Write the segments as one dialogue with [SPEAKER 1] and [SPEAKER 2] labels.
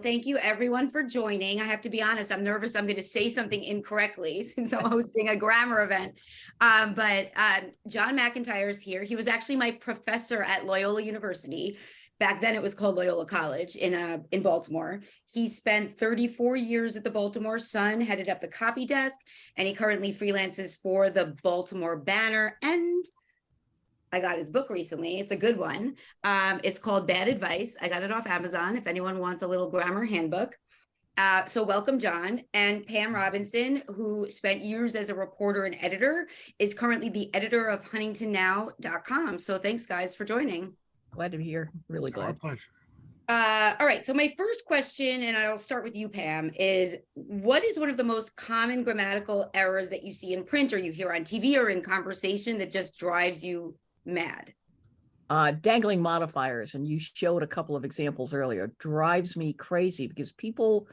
[SPEAKER 1] Thank you everyone for joining. I have to be honest, I'm nervous I'm going to say something incorrectly since I'm hosting a grammar event. But John McEntyre is here. He was actually my professor at Loyola University. Back then it was called Loyola College in Baltimore. He spent 34 years at the Baltimore Sun, headed up the copy desk, and he currently freelances for the Baltimore Banner, and I got his book recently. It's a good one. It's called Bad Advice. I got it off Amazon if anyone wants a little grammar handbook. So welcome, John. And Pam Robinson, who spent years as a reporter and editor, is currently the editor of huntingtonnow.com. So thanks, guys, for joining.
[SPEAKER 2] Glad to be here. Really glad.
[SPEAKER 3] Our pleasure.
[SPEAKER 1] All right. So my first question, and I'll start with you, Pam, is what is one of the most common grammatical errors that you see in print or you hear on TV or in conversation that just drives you mad?
[SPEAKER 2] Dangling modifiers, and you showed a couple of examples earlier, drives me crazy because people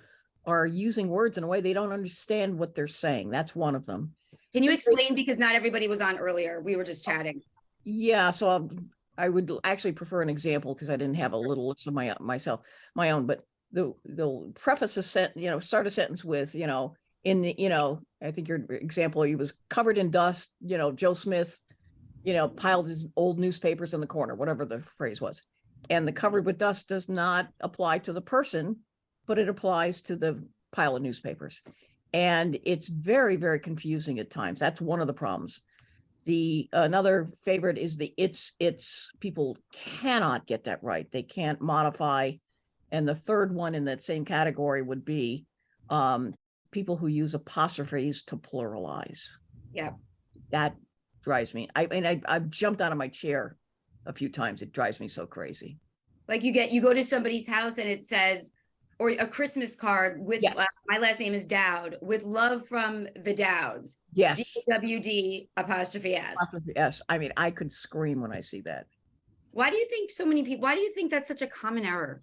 [SPEAKER 2] are using words in a way they don't understand what they're saying. That's one of them.
[SPEAKER 1] Can you explain, because not everybody was on earlier, we were just chatting.
[SPEAKER 2] Yeah, so I would actually prefer an example because I didn't have a little list of my own, but the preface a sentence, start a sentence with, I think your example, he was covered in dust, Joe Smith piled his old newspapers in the corner, whatever the phrase was. And the covered with dust does not apply to the person, but it applies to the pile of newspapers. And it's very, very confusing at times. That's one of the problems. Another favorite is the it's. People cannot get that right. They can't modify. And the third one in that same category would be people who use apostrophes to pluralize.
[SPEAKER 1] Yeah.
[SPEAKER 2] That drives me. I've jumped out of my chair a few times. It drives me so crazy. Like
[SPEAKER 1] you go to somebody's house and it says, or a Christmas card with,
[SPEAKER 2] yes.
[SPEAKER 1] My last name is Dowd, with love from the Dowds.
[SPEAKER 2] Yes.
[SPEAKER 1] DWD apostrophe S.
[SPEAKER 2] S. I mean, I could scream when I see that.
[SPEAKER 1] Why do you think that's such a common error?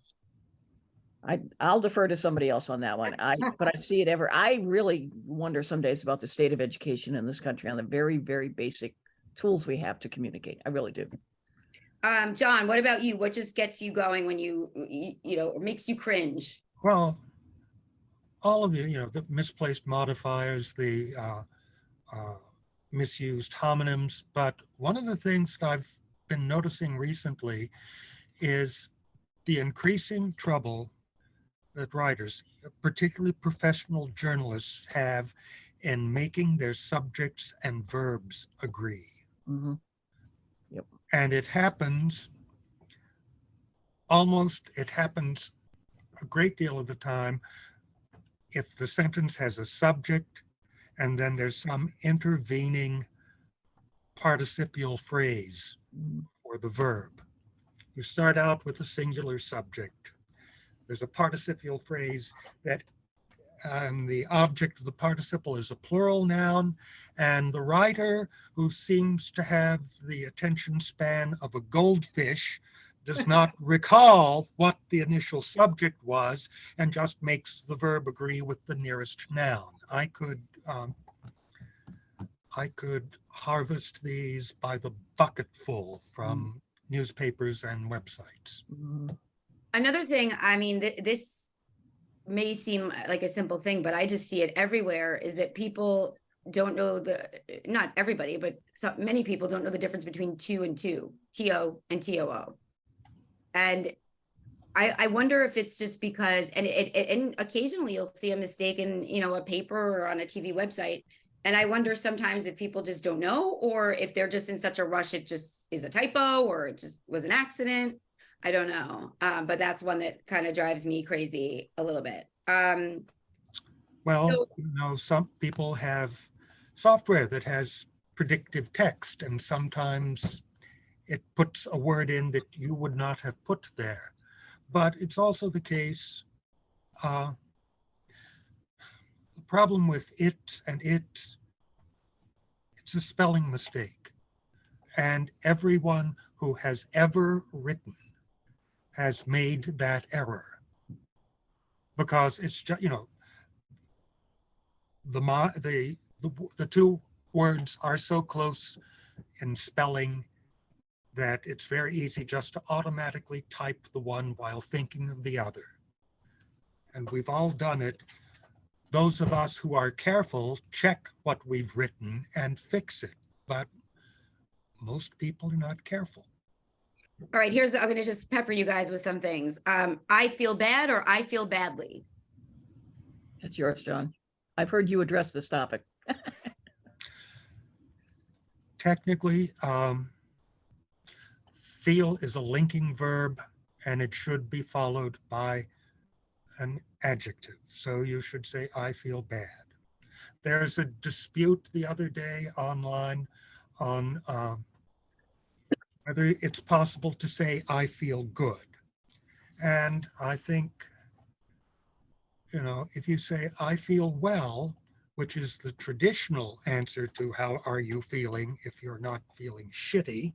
[SPEAKER 2] I'll defer to somebody else on that one. But I see it I really wonder some days about the state of education in this country on the very, very basic tools we have to communicate. I really do.
[SPEAKER 1] John, what about you? What just gets you going when or makes you cringe?
[SPEAKER 3] Well, all of the misplaced modifiers, the misused homonyms, but one of the things that I've been noticing recently is the increasing trouble that writers, particularly professional journalists, have in making their subjects and verbs agree.
[SPEAKER 2] Mm-hmm. Yep.
[SPEAKER 3] And it happens a great deal of the time if the sentence has a subject and then there's some intervening participial phrase for the verb. You start out with a singular subject. There's a participial phrase that the object of the participle is a plural noun, and the writer, who seems to have the attention span of a goldfish, does not recall what the initial subject was and just makes the verb agree with the nearest noun. I could harvest these by the bucketful from newspapers and websites.
[SPEAKER 1] Another thing, this may seem like a simple thing, but I just see it everywhere, is that people don't know not everybody, but many people don't know the difference between two and two, TO and TOO. And I wonder if it's just because, and occasionally you'll see a mistake in, a paper or on a TV website. And I wonder sometimes if people just don't know, or if they're just in such a rush, it just is a typo, or it just was an accident. I don't know. But that's one that kind of drives me crazy a little bit.
[SPEAKER 3] Some people have software that has predictive text, and sometimes it puts a word in that you would not have put there. But it's also the case, the problem with it's a spelling mistake. And everyone who has ever written has made that error, because it's just, the two words are so close in spelling that it's very easy just to automatically type the one while thinking of the other. and we've all done it. Those of us who are careful check what we've written and fix it, but most people are not careful.
[SPEAKER 1] All right, I'm going to just pepper you guys with some things. I feel bad or I feel badly.
[SPEAKER 2] It's yours, John. I've heard you address this topic.
[SPEAKER 3] Technically, feel is a linking verb, and it should be followed by an adjective. So you should say, I feel bad. There's a dispute the other day online on whether it's possible to say, I feel good. And I think, if you say, I feel well, which is the traditional answer to how are you feeling if you're not feeling shitty,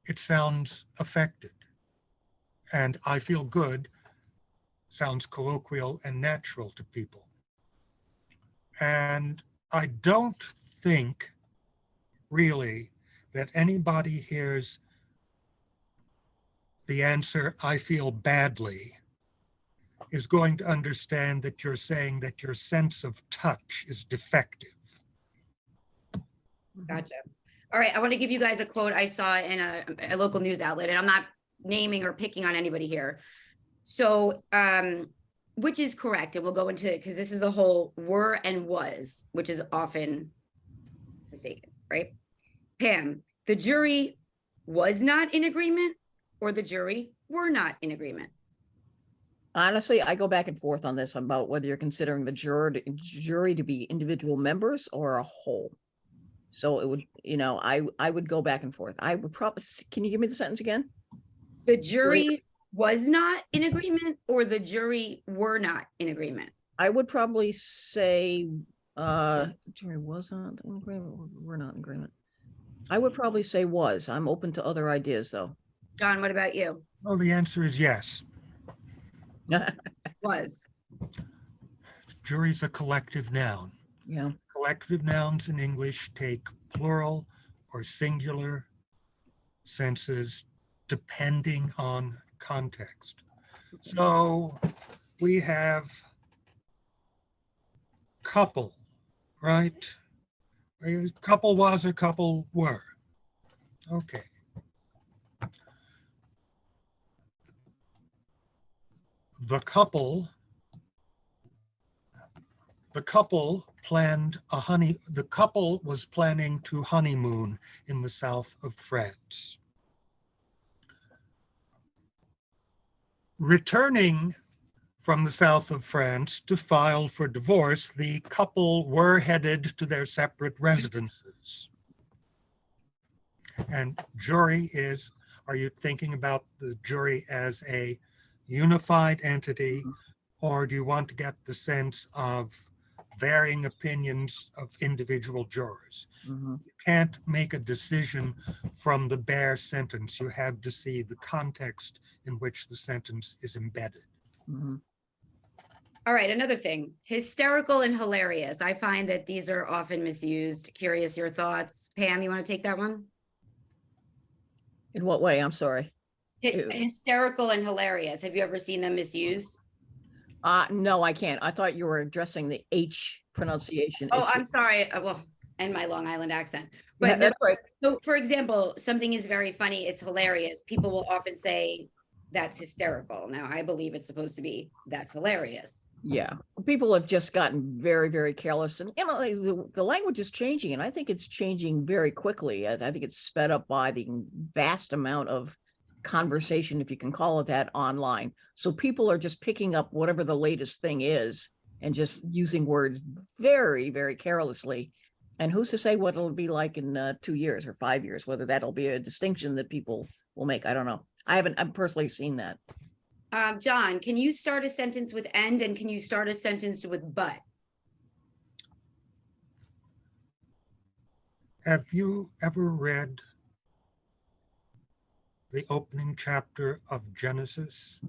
[SPEAKER 3] it sounds affected. And I feel good sounds colloquial and natural to people. And I don't think really that anybody hears the answer, I feel badly, is going to understand that you're saying that your sense of touch is defective.
[SPEAKER 1] Gotcha. All right, I want to give you guys a quote I saw in a local news outlet, and I'm not naming or picking on anybody here. So, which is correct, and we'll go into it because this is the whole were and was, which is often mistaken, right? Pam, the jury was not in agreement, or the jury were not in agreement?
[SPEAKER 2] Honestly, I go back and forth on this about whether you're considering the jury to be individual members or a whole. So it would, I would go back and forth. I would probably, can you give me the sentence again?
[SPEAKER 1] The jury was not in agreement, or the jury were not in agreement?
[SPEAKER 2] I would probably say jury was not in agreement, or we're not in agreement. I would probably say was. I'm open to other ideas though.
[SPEAKER 1] John, what about you?
[SPEAKER 3] Well, the answer is yes.
[SPEAKER 1] Was.
[SPEAKER 3] Jury's a collective noun.
[SPEAKER 2] Yeah.
[SPEAKER 3] Collective nouns in English take plural or singular senses depending on context. So we have couple, right? Couple was or couple were. Okay. The couple was planning to honeymoon in the south of France. Returning from the south of France to file for divorce, the couple were headed to their separate residences. And jury is, are you thinking about the jury as a unified entity, or do you want to get the sense of varying opinions of individual jurors?
[SPEAKER 2] Mm-hmm.
[SPEAKER 3] You can't make a decision from the bare sentence. You have to see the context in which the sentence is embedded.
[SPEAKER 2] Mm-hmm.
[SPEAKER 1] All right, another thing, hysterical and hilarious. I find that these are often misused. Curious your thoughts. Pam, you want to take that one?
[SPEAKER 2] In what way? I'm sorry.
[SPEAKER 1] Hysterical and hilarious. Have you ever seen them misused?
[SPEAKER 2] No, I can't. I thought you were addressing the H pronunciation.
[SPEAKER 1] Oh,
[SPEAKER 2] issue.
[SPEAKER 1] I'm sorry. Well, and my Long Island accent. But
[SPEAKER 2] Yeah, that's right.
[SPEAKER 1] So, for example, something is very funny. It's hilarious. People will often say that's hysterical. Now, I believe it's supposed to be that's hilarious.
[SPEAKER 2] Yeah, people have just gotten very, very careless, and the language is changing, and I think it's changing very quickly. I think it's sped up by the vast amount of conversation, if you can call it that, online. So people are just picking up whatever the latest thing is and just using words very, very carelessly. And who's to say what it'll be like in 2 years or 5 years, whether that'll be a distinction that people will make. I don't know. I've personally seen that.
[SPEAKER 1] John, can you start a sentence with and can you start a sentence with but?
[SPEAKER 3] Have you ever read the opening chapter of Genesis?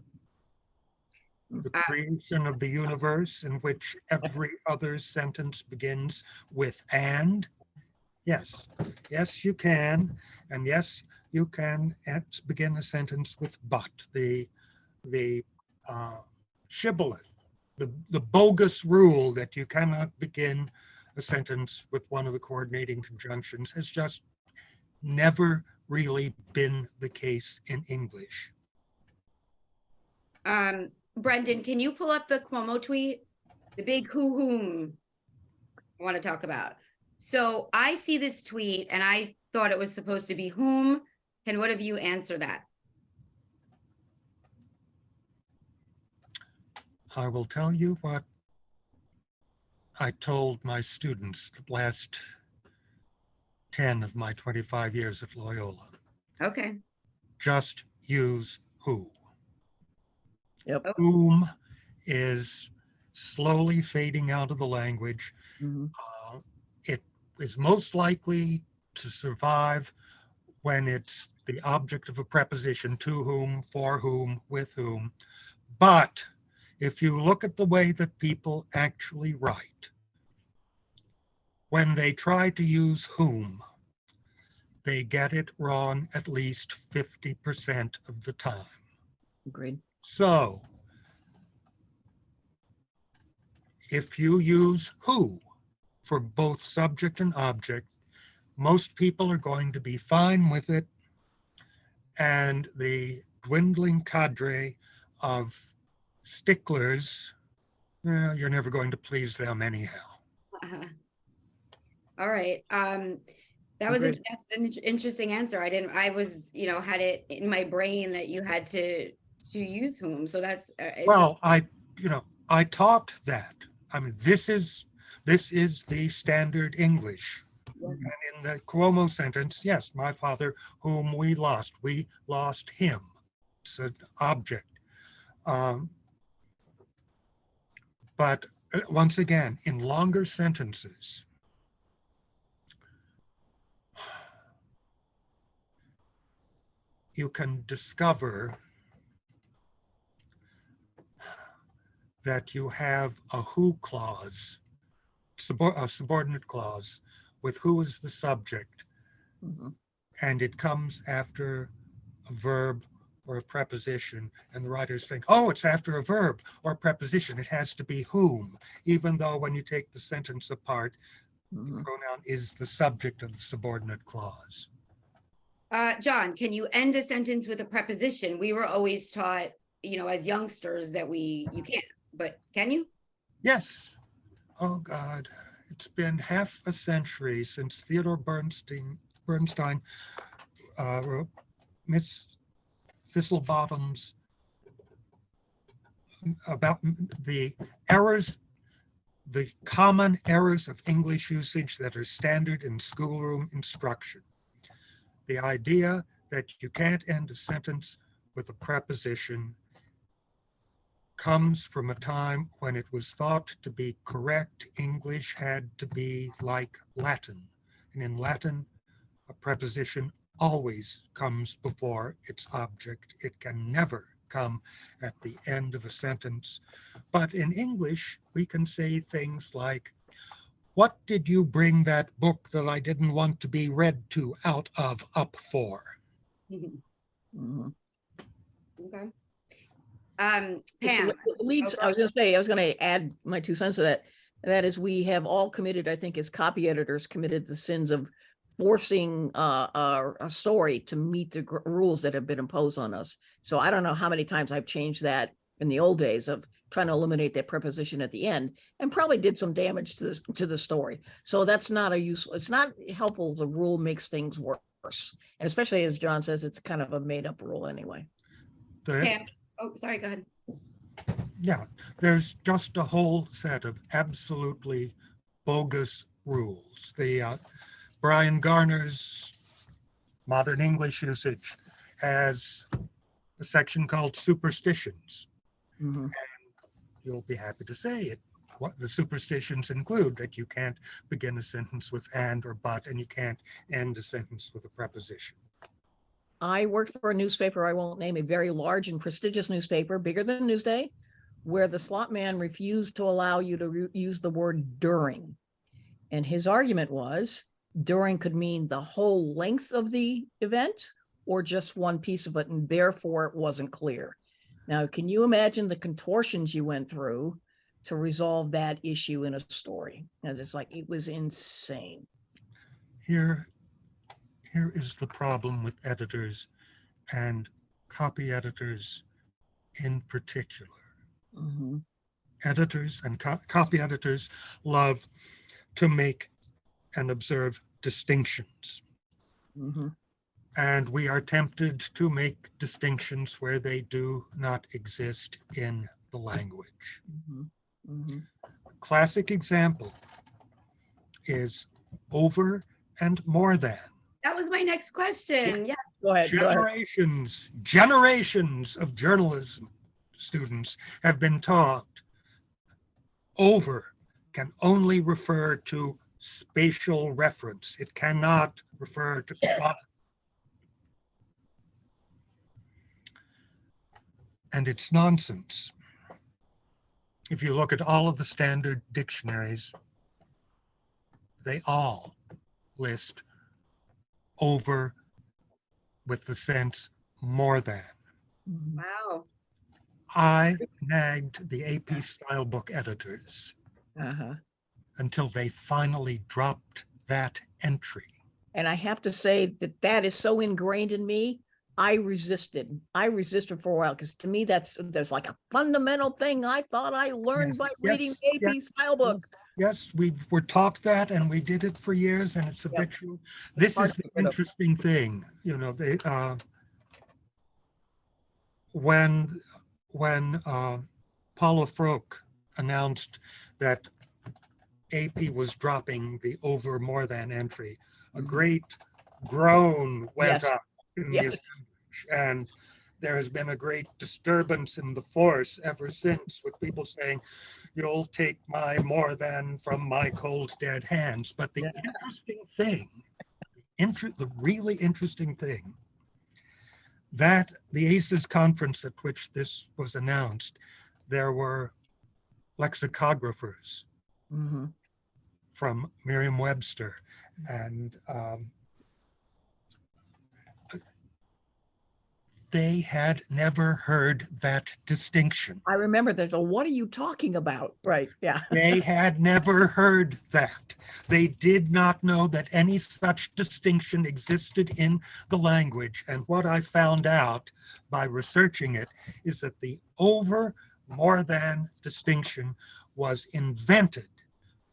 [SPEAKER 3] The creation of the universe, in which every other sentence begins with and? Yes, yes, you can. And yes, you can begin a sentence with but. The shibboleth, the bogus rule that you cannot begin a sentence with one of the coordinating conjunctions has just never really been the case in English.
[SPEAKER 1] Brendan, can you pull up the Cuomo tweet? The big whom I want to talk about. So I see this tweet and I thought it was supposed to be whom. Can one of you answer that?
[SPEAKER 3] I will tell you what I told my students the last 10 of my 25 years at Loyola.
[SPEAKER 1] Okay.
[SPEAKER 3] Just use who.
[SPEAKER 2] Yep.
[SPEAKER 1] Okay.
[SPEAKER 3] Whom is slowly fading out of the language.
[SPEAKER 2] Mhm.
[SPEAKER 3] It is most likely to survive when it's the object of a preposition, to whom, for whom, with whom. But if you look at the way that people actually write, when they try to use whom, they get it wrong at least 50% of the time.
[SPEAKER 2] Agreed.
[SPEAKER 3] So if you use who for both subject and object, most people are going to be fine with it. And the dwindling cadre of sticklers, you're never going to please them anyhow.
[SPEAKER 1] All right. That's an interesting answer. I was, had it in my brain that you had to use whom. So that's
[SPEAKER 3] well, I taught that. I mean, this is the standard English. And in the Cuomo sentence, yes, my father, whom we lost him. It's an object. But once again, in longer sentences, you can discover that you have a who clause, a subordinate clause, with who is the subject, and it comes after a verb or a preposition, and the writers think, oh, it's after a verb or a preposition, it has to be whom, even though when you take the sentence apart, the pronoun is the subject of the subordinate clause.
[SPEAKER 1] John, can you end a sentence with a preposition? We were always taught, as youngsters that you can't, but can you?
[SPEAKER 3] Yes. Oh God, it's been half a century since Theodore Bernstein wrote Miss Thistlebottom's about the errors, the common errors of English usage that are standard in schoolroom instruction. The idea that you can't end a sentence with a preposition comes from a time when it was thought to be correct. English had to be like Latin. And in Latin, a preposition always comes before its object. It can never come at the end of a sentence. But in English, we can say things like, what did you bring that book that I didn't want to be read to out of up for?
[SPEAKER 1] Okay. Pam.
[SPEAKER 2] Leads, I was going to add my 2 cents to that. That is, we have all committed, I think, as copy editors, committed the sins of forcing a story to meet the rules that have been imposed on us. So I don't know how many times I've changed that in the old days of trying to eliminate that preposition at the end, and probably did some damage to the story. So that's not it's not helpful. The rule makes things worse. And especially, as John says, it's kind of a made up rule anyway.
[SPEAKER 1] Pam. Oh, sorry, go ahead.
[SPEAKER 3] Yeah, there's just a whole set of absolutely bogus rules. The Brian Garner's Modern English Usage has a section called Superstitions. And you'll be happy to say it. What the superstitions include that you can't begin a sentence with and or but, and you can't end a sentence with a preposition.
[SPEAKER 2] I worked for a newspaper, I won't name, a very large and prestigious newspaper, bigger than Newsday, where the slot man refused to allow you to use the word during. And his argument was during could mean the whole length of the event or just one piece of it, and therefore it wasn't clear. Now, can you imagine the contortions you went through to resolve that issue in a story? And it's like, it was insane.
[SPEAKER 3] Here is the problem with editors and copy editors in particular.
[SPEAKER 2] Mm-hmm.
[SPEAKER 3] Editors and copy editors love to make and observe distinctions.
[SPEAKER 2] Mm-hmm.
[SPEAKER 3] And we are tempted to make distinctions where they do not exist in the language.
[SPEAKER 2] Mm-hmm. Mm-hmm.
[SPEAKER 3] Classic example is over and more than.
[SPEAKER 1] That was my next question. Yeah.
[SPEAKER 2] Go ahead.
[SPEAKER 3] Generations of journalism students have been taught over can only refer to spatial reference. It cannot refer to quantity. And it's nonsense. If you look at all of the standard dictionaries, they all list over with the sense more than.
[SPEAKER 2] Mm-hmm.
[SPEAKER 1] Wow.
[SPEAKER 3] I nagged the AP style book editors
[SPEAKER 2] Uh-huh.
[SPEAKER 3] until they finally dropped that entry.
[SPEAKER 2] And I have to say that is so ingrained in me. I resisted for a while because to me that's like a fundamental thing I thought I learned by reading the AP style book.
[SPEAKER 3] Yes, we were taught that, and we did it for years, and it's habitual. This is the interesting thing, you know. They when Paula Froke announced that AP was dropping the over more than entry, a great groan went up in the assemblage, and there has been a great disturbance in the force ever since, with people saying, "You'll take my more than from my cold dead hands." But the interesting thing, the really interesting thing, that the ACES conference at which this was announced, there were lexicographers from Merriam-Webster, and they had never heard that distinction.
[SPEAKER 2] I remember there's what are you talking about? Right, yeah.
[SPEAKER 3] They had never heard that. They did not know that any such distinction existed in the language. And what I found out by researching it is that the over more than distinction was invented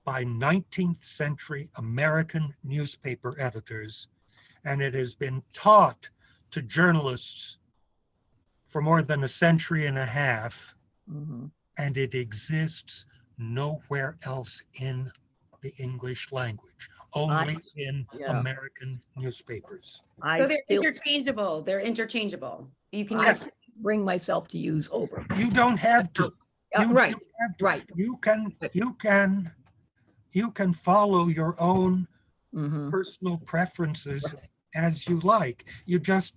[SPEAKER 3] by 19th century American newspaper editors, and it has been taught to journalists for more than a century and a half, and it exists nowhere else in the English language, only in American newspapers.
[SPEAKER 1] So they're interchangeable. They're interchangeable. You can
[SPEAKER 2] bring myself to use over.
[SPEAKER 3] You don't have to.
[SPEAKER 2] Right.
[SPEAKER 3] You can follow your own personal preferences as you like. You just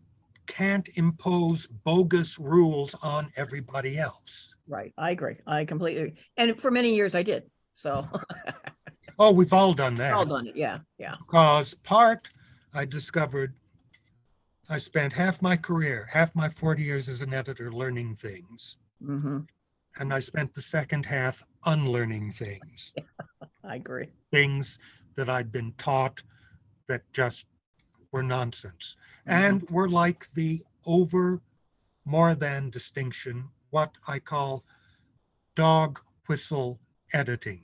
[SPEAKER 3] can't impose bogus rules on everybody else.
[SPEAKER 2] Right. I agree. I completely agree. And for many years I did. So.
[SPEAKER 3] Oh, we've all done that.
[SPEAKER 2] All done it. Yeah. Yeah.
[SPEAKER 3] Because I discovered I spent half my career, half my 40 years as an editor learning things. And I spent the second half unlearning things.
[SPEAKER 2] I agree.
[SPEAKER 3] Things that I'd been taught that just were nonsense. And were like the over more than distinction, what I call dog whistle editing.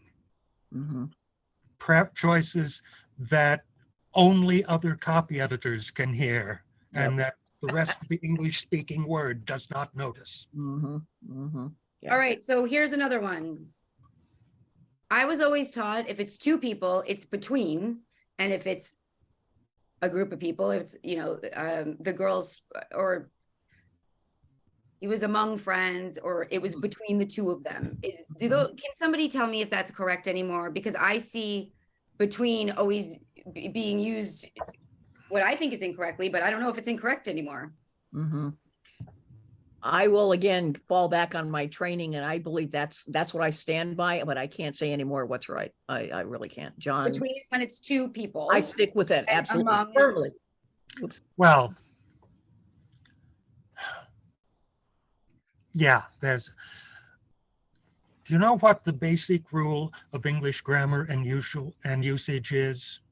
[SPEAKER 3] Prep choices that only other copy editors can hear, and that the rest of the English speaking word does not notice.
[SPEAKER 1] Yeah. All right, so here's another one. I was always taught if it's two people, it's between, and if it's a group of people, it's, you know, the girls, or it was among friends, or it was between the two of them. Can somebody tell me if that's correct anymore? Because I see between always being used what I think is incorrectly, but I don't know if it's incorrect anymore.
[SPEAKER 2] I will again fall back on my training, and I believe that's what I stand by, but I can't say anymore what's right. I really can't. John.
[SPEAKER 1] Between is when it's two people.
[SPEAKER 2] I stick with that, absolutely. Firmly.
[SPEAKER 3] Well, Yeah, do you know what the basic rule of English grammar and usage is?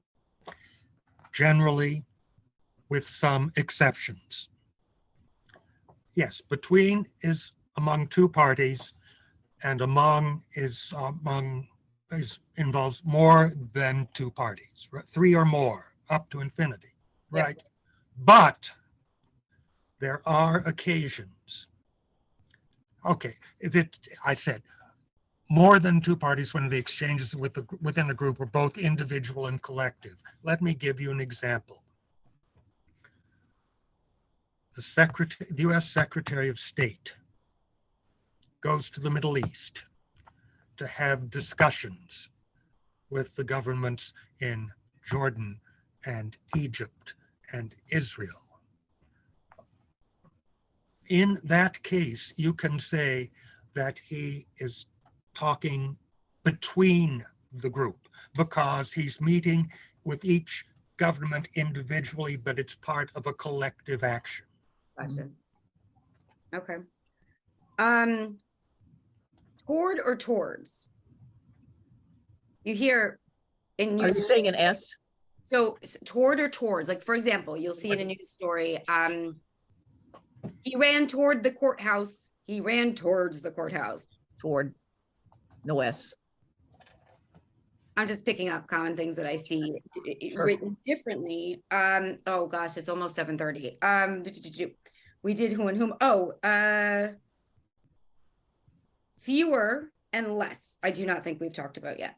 [SPEAKER 3] Generally, with some exceptions. Yes, between is among two parties, and among involves more than two parties, right? Three or more, up to infinity, right? Yep. But there are occasions. Okay, I said more than two parties when the exchanges within a group are both individual and collective. Let me give you an example. The U.S. Secretary of State goes to the Middle East to have discussions with the governments in Jordan and Egypt and Israel. In that case, you can say that he is talking between the group because he's meeting with each government individually, but it's part of a collective action.
[SPEAKER 1] Gotcha. Okay. Toward or towards? You hear in news.
[SPEAKER 2] Are you saying an S?
[SPEAKER 1] So toward or towards, like for example, you'll see in a news story, he ran toward the courthouse. He ran towards the courthouse.
[SPEAKER 2] Toward, no S.
[SPEAKER 1] I'm just picking up common things that I see written differently. Oh gosh, it's almost 7:30. We did who and whom. Oh, fewer and less. I do not think we've talked about yet.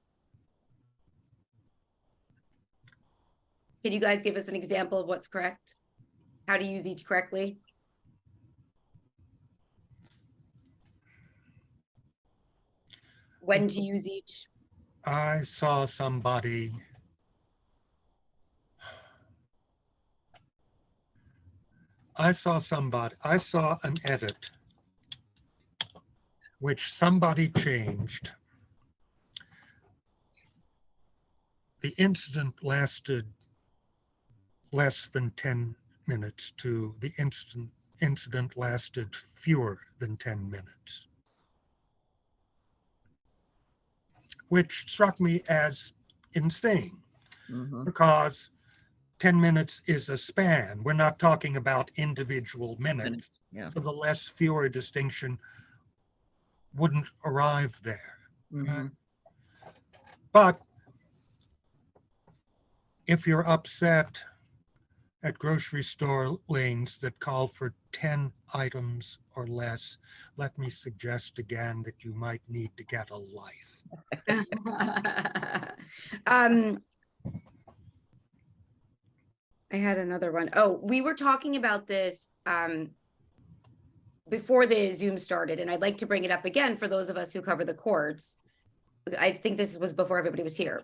[SPEAKER 1] Can you guys give us an example of what's correct? How to use each correctly? When to use each?
[SPEAKER 3] I saw somebody I saw an edit which somebody changed. The incident lasted less than 10 minutes to the incident lasted fewer than 10 minutes. Which struck me as insane because 10 minutes is a span. We're not talking about individual minutes.
[SPEAKER 2] Yeah.
[SPEAKER 3] So the less fewer distinction wouldn't arrive there. But if you're upset at grocery store lanes that call for 10 items or less, let me suggest again that you might need to get a life.
[SPEAKER 1] I had another one. Oh, we were talking about this before the Zoom started, and I'd like to bring it up again for those of us who cover the courts. I think this was before everybody was here.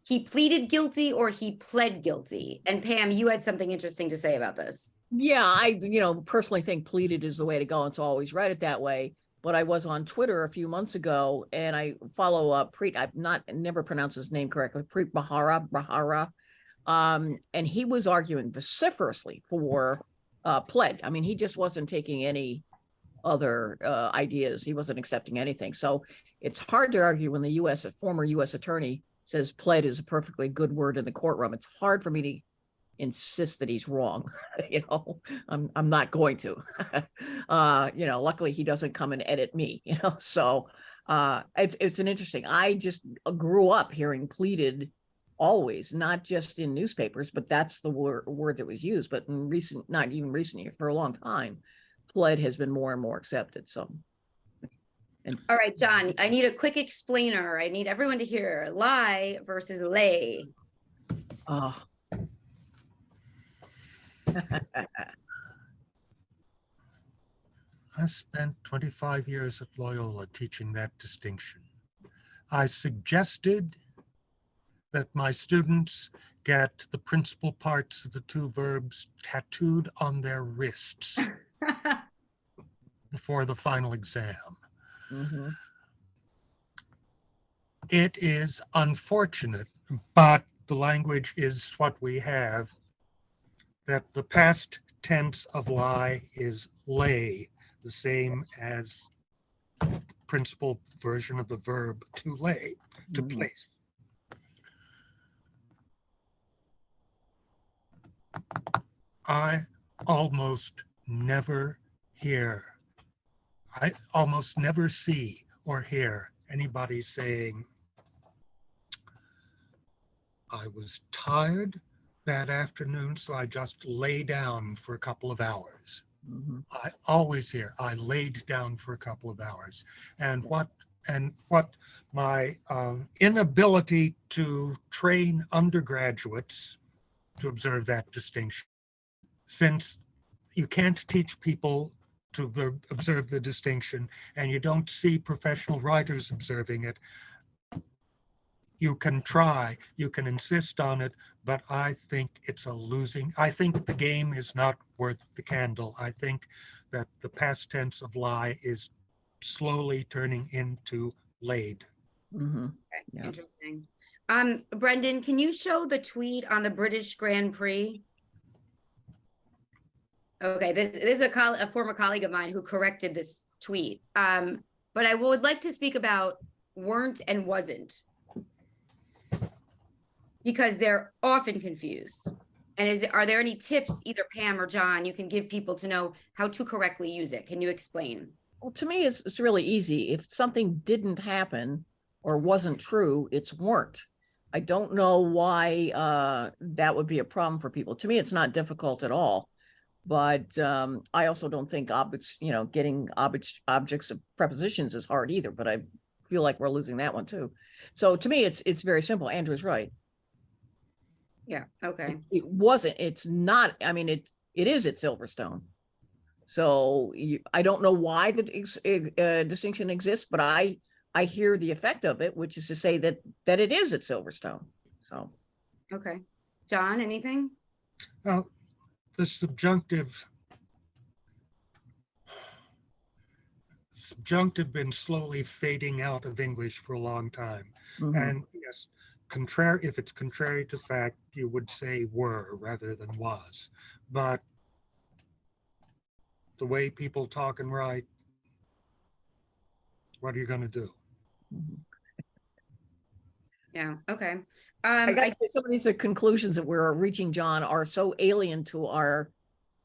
[SPEAKER 1] He pleaded guilty or he pled guilty. And Pam, you had something interesting to say about this.
[SPEAKER 2] Yeah, I personally think pleaded is the way to go, and so I always write it that way. But I was on Twitter a few months ago, and I follow Preet. I've never pronounced his name correctly. Preet Bharara. And he was arguing vociferously for pled. I mean, he just wasn't taking any other ideas. He wasn't accepting anything. So it's hard to argue when the former U.S. attorney says pled is a perfectly good word in the courtroom. It's hard for me to insist that he's wrong. I'm not going to. Luckily he doesn't come and edit me. So it's an interesting. I just grew up hearing pleaded always, not just in newspapers, but that's the word that was used. But in not even recent years, for a long time, pled has been more and more accepted. So.
[SPEAKER 1] All right, John, I need a quick explainer. I need everyone to hear lie versus lay.
[SPEAKER 2] Oh.
[SPEAKER 3] I spent 25 years at Loyola teaching that distinction. I suggested that my students get the principal parts of the two verbs tattooed on their wrists before the final exam. It is unfortunate, but the language is what we have, that the past tense of lie is lay. the same as the principal version of the verb to lay, to
[SPEAKER 2] Mhm.
[SPEAKER 3] place. I almost never hear, I almost never see or hear anybody saying, I was tired that afternoon, so I just lay down for a couple of hours.
[SPEAKER 2] Mhm.
[SPEAKER 3] I always hear, I laid down for a couple of hours. And what my inability to train undergraduates to observe that distinction, since you can't teach people to observe the distinction and you don't see professional writers observing it, you can try, you can insist on it, but I think it's a losing. I think the game is not worth the candle. I think that the past tense of lie is slowly turning into laid.
[SPEAKER 2] Mhm.
[SPEAKER 1] Okay,
[SPEAKER 2] Yeah.
[SPEAKER 1] interesting. Brendan, can you show the tweet on the British Grand Prix? Okay, this is a former colleague of mine who corrected this tweet. But I would like to speak about weren't and wasn't, because they're often confused. And are there any tips, either Pam or John, you can give people to know how to correctly use it? Can you explain?
[SPEAKER 2] Well, to me, it's really easy. If something didn't happen or wasn't true, it's weren't. I don't know why that would be a problem for people. To me, it's not difficult at all. But I also don't think objects, getting objects of prepositions is hard either. But I feel like we're losing that one too. So to me, it's very simple. Andrew's right.
[SPEAKER 1] Yeah, okay.
[SPEAKER 2] It wasn't. It's not. I mean, it is at Silverstone. So I don't know why the distinction exists, but I hear the effect of it, which is to say that it is at Silverstone. So
[SPEAKER 1] Okay. John, anything?
[SPEAKER 3] Well, the subjunctive been slowly fading out of English for a long time.
[SPEAKER 2] mhm.
[SPEAKER 3] And yes, if it's contrary to fact, you would say were rather than was. But the way people talk and write, what are you going to do?
[SPEAKER 2] Mhm.
[SPEAKER 1] Yeah, okay.
[SPEAKER 2] I got to say, some of these conclusions that we're reaching, John, are so alien to our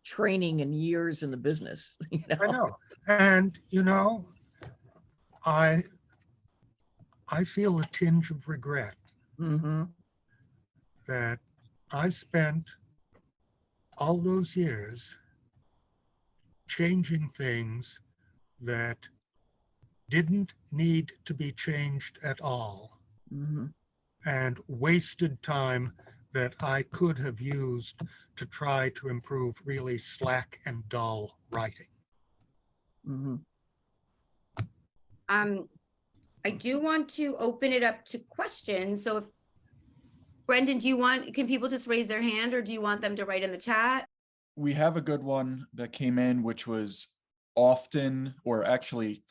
[SPEAKER 2] training and years in the business.
[SPEAKER 3] I know. And, I feel a tinge of regret
[SPEAKER 2] Mm-hmm.
[SPEAKER 3] that I spent all those years changing things that didn't need to be changed at all,
[SPEAKER 2] Mm-hmm.
[SPEAKER 3] and wasted time that I could have used to try to improve really slack and dull writing.
[SPEAKER 2] Mm-hmm.
[SPEAKER 1] I do want to open it up to questions. So if Brendan, can people just raise their hand, or do you want them to write in the chat?
[SPEAKER 4] We have a good one that came in, which was often, or actually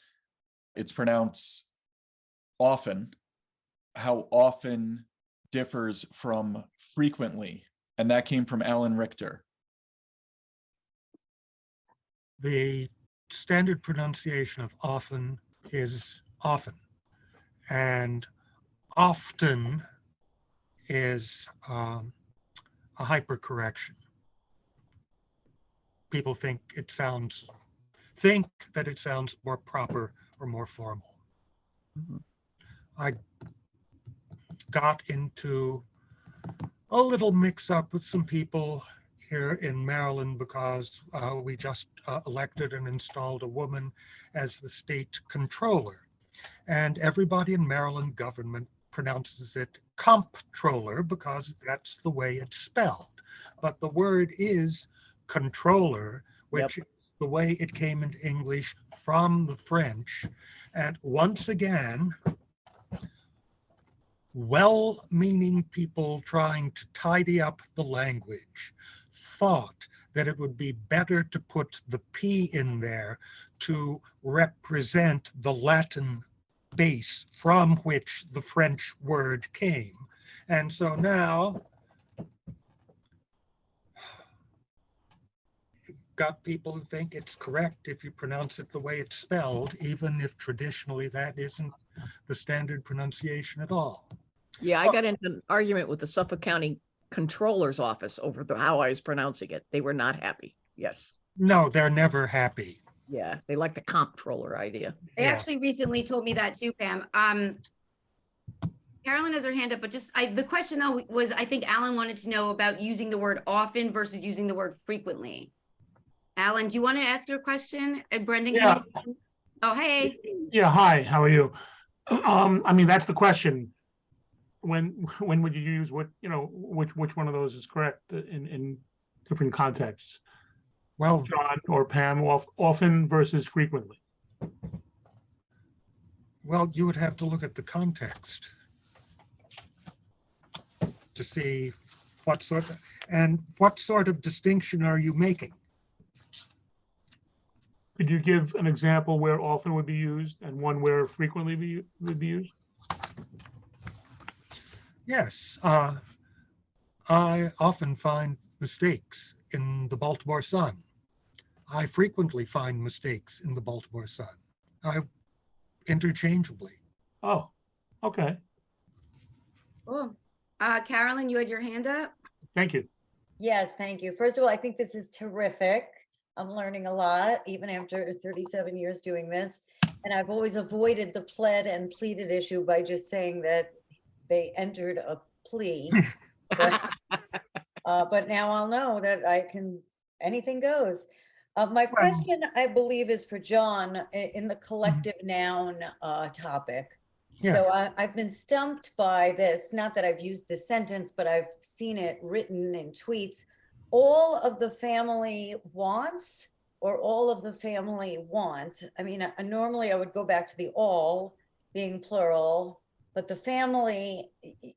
[SPEAKER 4] it's pronounced often. How often differs from frequently. And that came from Alan Richter.
[SPEAKER 3] The standard pronunciation of often is often, and often is a hypercorrection. People think that it sounds more proper or more formal.
[SPEAKER 2] Mm-hmm.
[SPEAKER 3] I got into a little mix up with some people here in Maryland because we just elected and installed a woman as the state controller. And everybody in Maryland government pronounces it comptroller because that's the way it's spelled. But the word is controller, which is the way it came into English from the French. And once again, well-meaning people trying to tidy up the language thought that it would be better to put the P in there to represent the Latin base from which the French word came. And so now got people who think it's correct if you pronounce it the way it's spelled, even if traditionally that isn't the standard pronunciation at all.
[SPEAKER 2] Yeah, I got into an argument with the Suffolk County Controller's Office over how I was pronouncing it. They were not happy. Yes.
[SPEAKER 3] No, they're never happy.
[SPEAKER 2] Yeah, they like the comptroller idea.
[SPEAKER 1] They
[SPEAKER 3] Yeah.
[SPEAKER 1] actually recently told me that too, Pam. Carolyn has her hand up, but just the question though was, I think Alan wanted to know about using the word often versus using the word frequently. Alan, do you want to ask your question? And Brendan,
[SPEAKER 5] Yeah.
[SPEAKER 1] Oh, hey.
[SPEAKER 5] Yeah, hi, how are you? I mean, that's the question. When would you use what, which one of those is correct in different contexts?
[SPEAKER 3] Well,
[SPEAKER 5] John or Pam, often versus frequently.
[SPEAKER 3] well, you would have to look at the context to see what sort of distinction are you making?
[SPEAKER 5] Could you give an example where often would be used and one where frequently would be used?
[SPEAKER 3] Yes, I often find mistakes in the Baltimore Sun. I frequently find mistakes in the Baltimore Sun. Interchangeably.
[SPEAKER 5] Oh, okay,
[SPEAKER 1] Cool. Carolyn, you had your hand up?
[SPEAKER 5] thank you.
[SPEAKER 6] Yes, thank you. First of all, I think this is terrific. I'm learning a lot, even after 37 years doing this. And I've always avoided the pled and pleaded issue by just saying that they entered a plea. But now I'll know that anything goes. My question, I believe, is for John in the collective noun topic.
[SPEAKER 3] Yeah.
[SPEAKER 6] So I've been stumped by this, not that I've used this sentence, but I've seen it written in tweets. All of the family wants, or all of the family want. I mean, normally I would go back to the all being plural, but the family,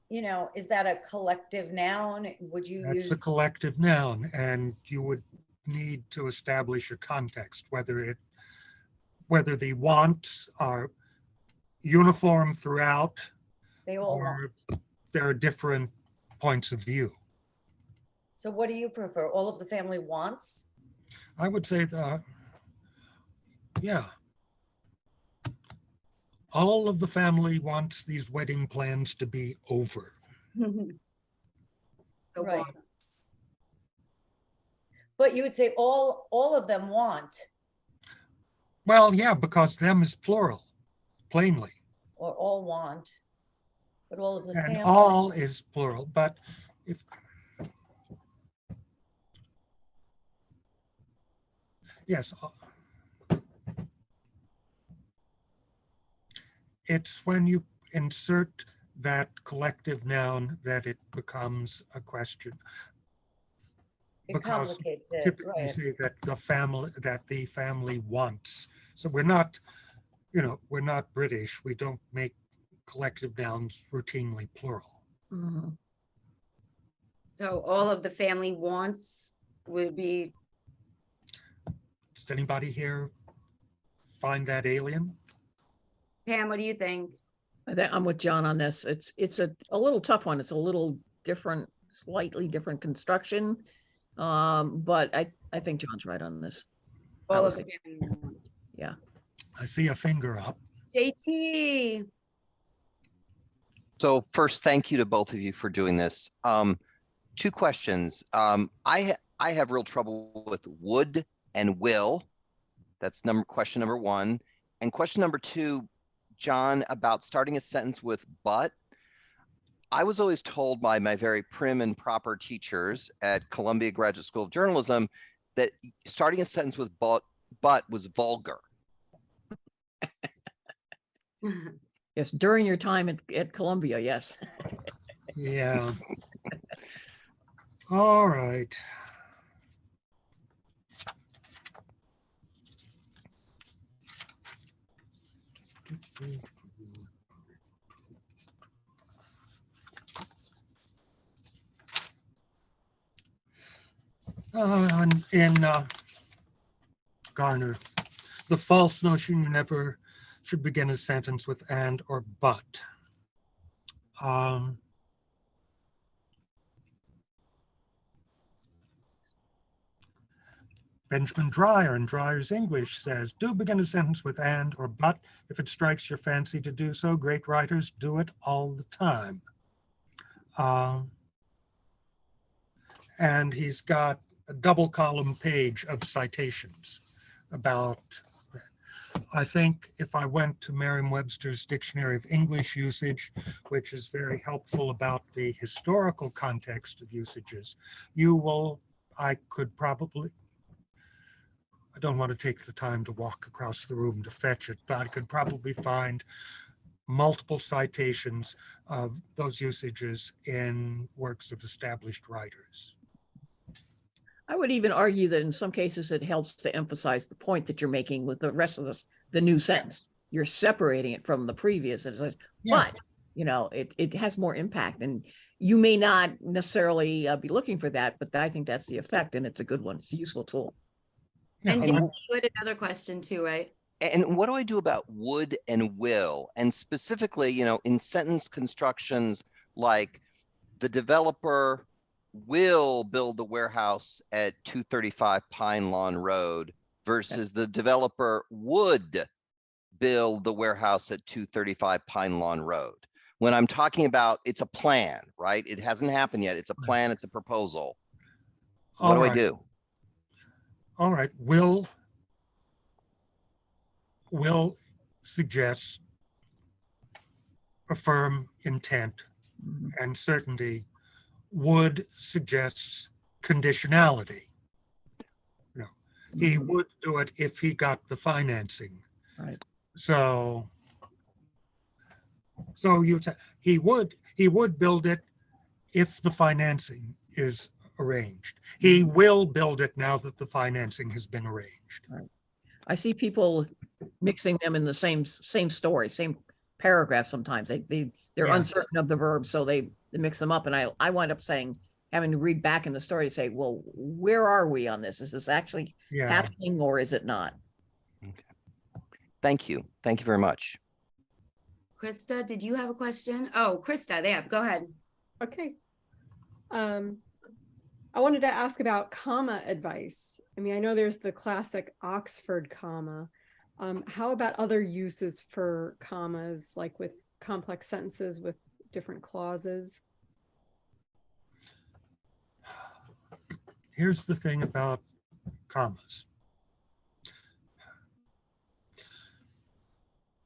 [SPEAKER 6] is that a collective noun? Would you
[SPEAKER 3] That's
[SPEAKER 6] use?
[SPEAKER 3] a collective noun, and you would need to establish a context, whether the wants are uniform throughout,
[SPEAKER 6] They all
[SPEAKER 3] or
[SPEAKER 6] want.
[SPEAKER 3] there are different points of view.
[SPEAKER 6] So what do you prefer? All of the family wants?
[SPEAKER 3] I would say that, yeah. All of the family wants these wedding plans to be over.
[SPEAKER 1] The
[SPEAKER 6] Right.
[SPEAKER 1] wants.
[SPEAKER 6] But you would say all of them want,
[SPEAKER 3] Well, yeah, because them is plural, plainly.
[SPEAKER 6] or all want, but all of the
[SPEAKER 3] And
[SPEAKER 6] family.
[SPEAKER 3] all is plural, but if, yes. It's when you insert that collective noun that it becomes a question.
[SPEAKER 6] It
[SPEAKER 3] Because
[SPEAKER 6] complicates it,
[SPEAKER 3] typically
[SPEAKER 6] right?
[SPEAKER 3] say that the family wants. So we're not British. We don't make collective nouns routinely plural.
[SPEAKER 2] Mhm.
[SPEAKER 1] So all of the family wants would be,
[SPEAKER 3] Does anybody here find that alien?
[SPEAKER 1] Pam, what do you think?
[SPEAKER 2] I'm with John on this. It's a little tough one. It's a little different, slightly different construction. But I think John's right on this. I
[SPEAKER 1] All
[SPEAKER 2] was
[SPEAKER 1] of the family wants.
[SPEAKER 2] Yeah.
[SPEAKER 3] I see a finger up.
[SPEAKER 1] JT.
[SPEAKER 7] So first, thank you to both of you for doing this. Two questions. I have real trouble with would and will. That's question number one. And question number two, John, about starting a sentence with but. I was always told by my very prim and proper teachers at Columbia Graduate School of Journalism that starting a sentence with but was vulgar.
[SPEAKER 2] Yes. During your time at Columbia. Yes.
[SPEAKER 3] Yeah. All right. In Garner, the false notion you never should begin a sentence with and or but. Benjamin Dreyer in Dreyer's English says, do begin a sentence with and or but if it strikes your fancy to do so. Great writers do it all the time. And he's got a double column page of citations about, I think if I went to Merriam-Webster's Dictionary of English Usage, which is very helpful about the historical context of usages, I don't want to take the time to walk across the room to fetch it, but I could probably find multiple citations of those usages in works of established writers.
[SPEAKER 2] I would even argue that in some cases it helps to emphasize the point that you're making with the rest of the new sentence. You're separating it from the previous. And it says,
[SPEAKER 3] Yeah.
[SPEAKER 2] but it has more impact, and you may not necessarily be looking for that, but I think that's the effect, and it's a good one. It's a useful tool.
[SPEAKER 1] And
[SPEAKER 3] Yeah,
[SPEAKER 1] Dave, you had another question too, right?
[SPEAKER 7] And what do I do about would and will? And specifically, in sentence constructions, like the developer will build the warehouse at 235 Pine Lawn Road versus the developer would build the warehouse at 235 Pine Lawn Road. When I'm talking about, it's a plan, right? It hasn't happened yet. It's a plan. It's a proposal. What do I do?
[SPEAKER 3] All right. Will suggests a firm intent and certainty. Would suggests conditionality. He would do it if he got the financing.
[SPEAKER 2] Right.
[SPEAKER 3] So he would build it if the financing is arranged. He will build it now that the financing has been arranged.
[SPEAKER 2] Right. I see people mixing them in the same story, same paragraph. Sometimes they're
[SPEAKER 3] Yeah.
[SPEAKER 2] uncertain of the verbs, so they mix them up. And I wind up having to read back in the story to say, well, where are we on this? Is this actually happening or is it not?
[SPEAKER 7] Okay. Thank you. Thank you very much.
[SPEAKER 1] Krista, did you have a question? Oh, Krista, go ahead.
[SPEAKER 8] Okay. I wanted to ask about comma advice. I mean, I know there's the classic Oxford comma. How about other uses for commas, like with complex sentences with different clauses?
[SPEAKER 3] Here's the thing about commas.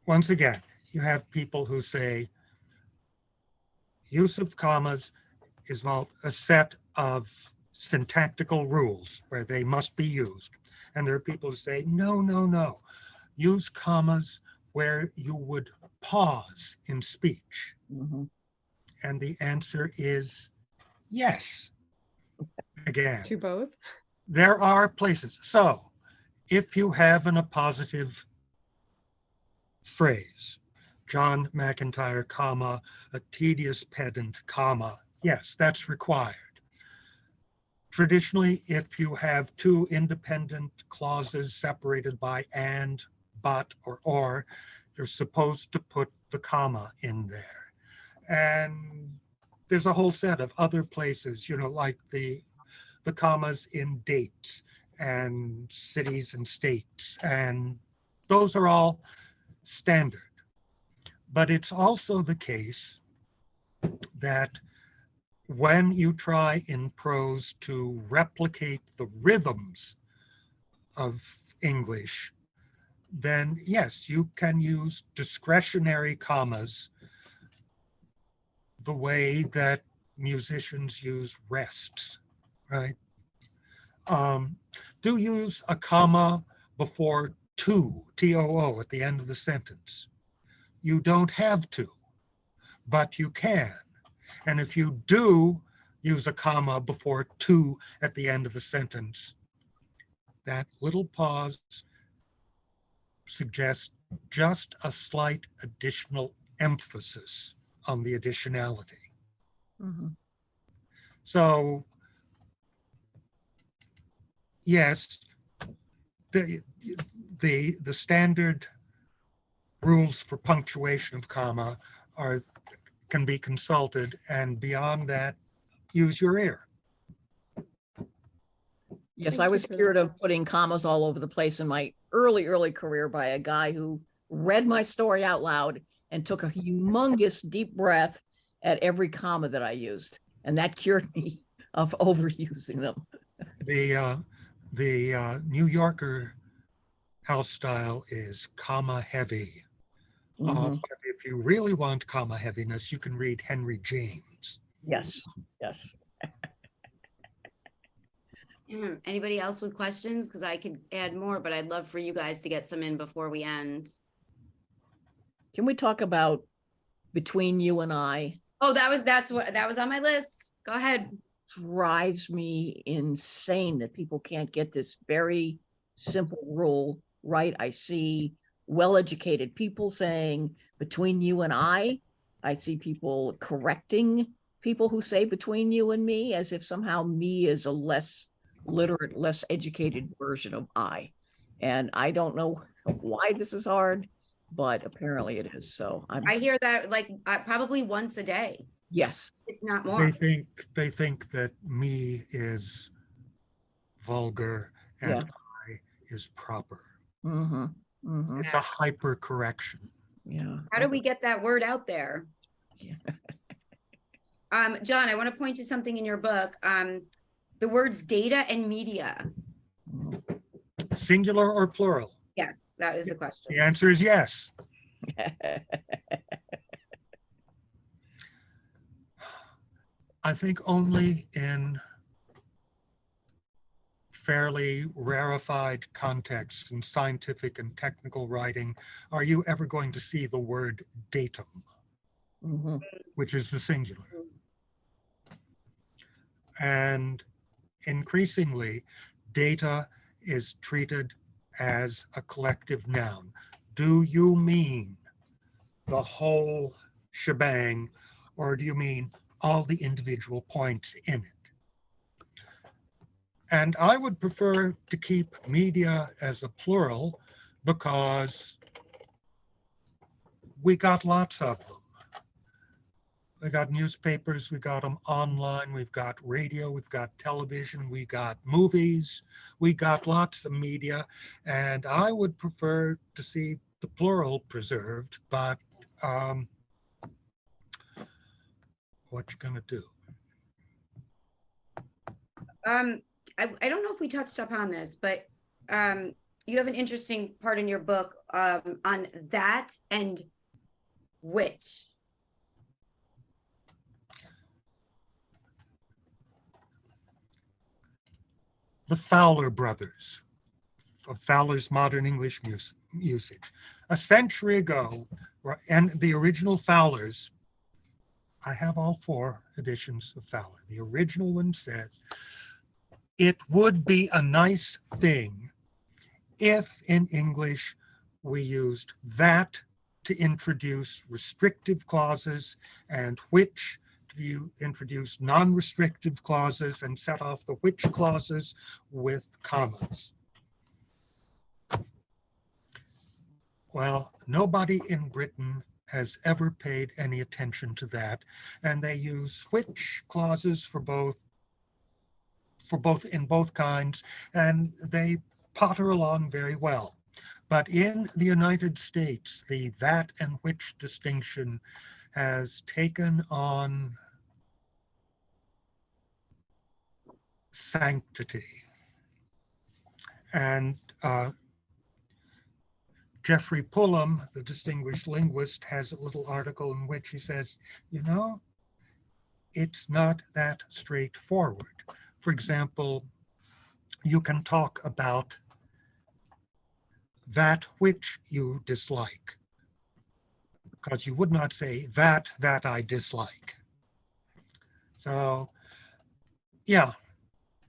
[SPEAKER 3] Once again, you have people who say use of commas is a set of syntactical rules where they must be used. And there are people who say, no. Use commas where you would pause in speech. And the answer is yes. Again,
[SPEAKER 8] To both?
[SPEAKER 3] there are places. So if you have an appositive phrase, John McEntyre, comma, a tedious pedant, comma, yes, that's required. Traditionally, if you have two independent clauses separated by and, but, or, you're supposed to put the comma in there. And there's a whole set of other places, like the commas in dates and cities and states, and those are all standard. But it's also the case that when you try in prose to replicate the rhythms of English, then yes, you can use discretionary commas the way that musicians use rests, right? Do use a comma before to, T-O-O, at the end of the sentence. You don't have to, but you can. And if you do use a comma before to at the end of the sentence, that little pause suggests just a slight additional emphasis on the additionality. So, yes, the standard rules for punctuation of comma can be consulted, and beyond that, use your ear.
[SPEAKER 2] Yes,
[SPEAKER 8] Thank
[SPEAKER 2] I
[SPEAKER 8] you
[SPEAKER 2] was
[SPEAKER 8] for that.
[SPEAKER 2] cured of putting commas all over the place in my early career by a guy who read my story out loud and took a humongous deep breath at every comma that I used. And that cured me of overusing them.
[SPEAKER 3] The New Yorker house style is comma heavy.
[SPEAKER 2] Mhm.
[SPEAKER 3] But if you really want comma heaviness, you can read Henry James.
[SPEAKER 2] Yes, yes.
[SPEAKER 1] Anybody else with questions? Because I could add more, but I'd love for you guys to get some in before we end.
[SPEAKER 2] Can we talk about between you and I?
[SPEAKER 1] Oh, that was on my list. Go ahead.
[SPEAKER 2] Drives me insane that people can't get this very simple rule right. I see well-educated people saying between you and I see people correcting people who say between you and me as if somehow me is a less literate, less educated version of I. And I don't know why this is hard, but apparently it is. So
[SPEAKER 1] I hear that like probably once a day,
[SPEAKER 2] yes.
[SPEAKER 1] if not
[SPEAKER 3] They
[SPEAKER 1] more.
[SPEAKER 3] think that me is vulgar and
[SPEAKER 2] Yeah.
[SPEAKER 3] I is proper.
[SPEAKER 2] Mm-hmm. Mm-hmm.
[SPEAKER 3] It's a hyper correction.
[SPEAKER 2] Yeah.
[SPEAKER 1] How do we get that word out there?
[SPEAKER 2] Yeah.
[SPEAKER 1] John, I want to point to something in your book. The words data and media.
[SPEAKER 3] Singular or plural?
[SPEAKER 1] Yes, that is the question.
[SPEAKER 3] The answer is yes. I think only in fairly rarefied contexts in scientific and technical writing are you ever going to see the word datum,
[SPEAKER 2] Mm-hmm.
[SPEAKER 3] which is the singular. And increasingly, data is treated as a collective noun. Do you mean the whole shebang, or do you mean all the individual points in it? And I would prefer to keep media as a plural because we got lots of them. We got newspapers, we got them online, we've got radio, we've got television, we got movies, we got lots of media, and I would prefer to see the plural preserved, but what you gonna do?
[SPEAKER 1] I don't know if we touched upon this, but you have an interesting part in your book on that and which.
[SPEAKER 3] The Fowler brothers, of Fowler's modern English usage. A century ago, and the original Fowlers, I have all 4 editions of Fowler. The original one says, it would be a nice thing if in English we used that to introduce restrictive clauses and which to introduce non-restrictive clauses and set off the which clauses with commas. Well, nobody in Britain has ever paid any attention to that, and they use which clauses for both in both kinds, and they potter along very well. But in the United States, the that and which distinction has taken on sanctity. And Jeffrey Pullum, the distinguished linguist, has a little article in which he says, you know, it's not that straightforward. For example, you can talk about that which you dislike, because you would not say that I dislike. So, yeah,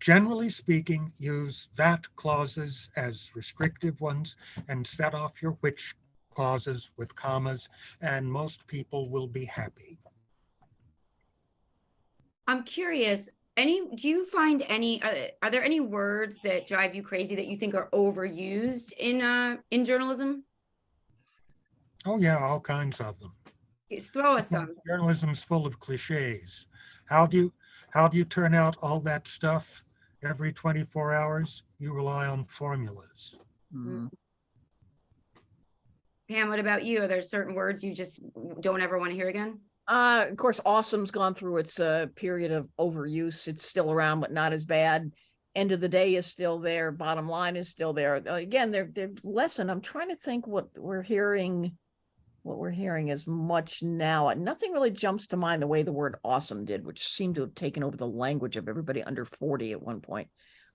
[SPEAKER 3] generally speaking, use that clauses as restrictive ones and set off your which clauses with commas, and most people will be happy.
[SPEAKER 1] I'm curious, do you find any, are there any words that drive you crazy that you think are overused in journalism?
[SPEAKER 3] Oh yeah, all kinds of them.
[SPEAKER 1] Throw us some.
[SPEAKER 3] Journalism's full of cliches. How do you turn out all that stuff Every 24 hours, you rely on formulas.
[SPEAKER 2] Mhm.
[SPEAKER 1] Pam, what about you? Are there certain words you just don't ever want to hear again?
[SPEAKER 2] Of course, awesome's gone through its period of overuse. It's still around, but not as bad. End of the day is still there. Bottom line is still there. Again, they're lesson. I'm trying to think what we're hearing. What we're hearing is much now. Nothing really jumps to mind the way the word awesome did, which seemed to have taken over the language of everybody under 40 at one point.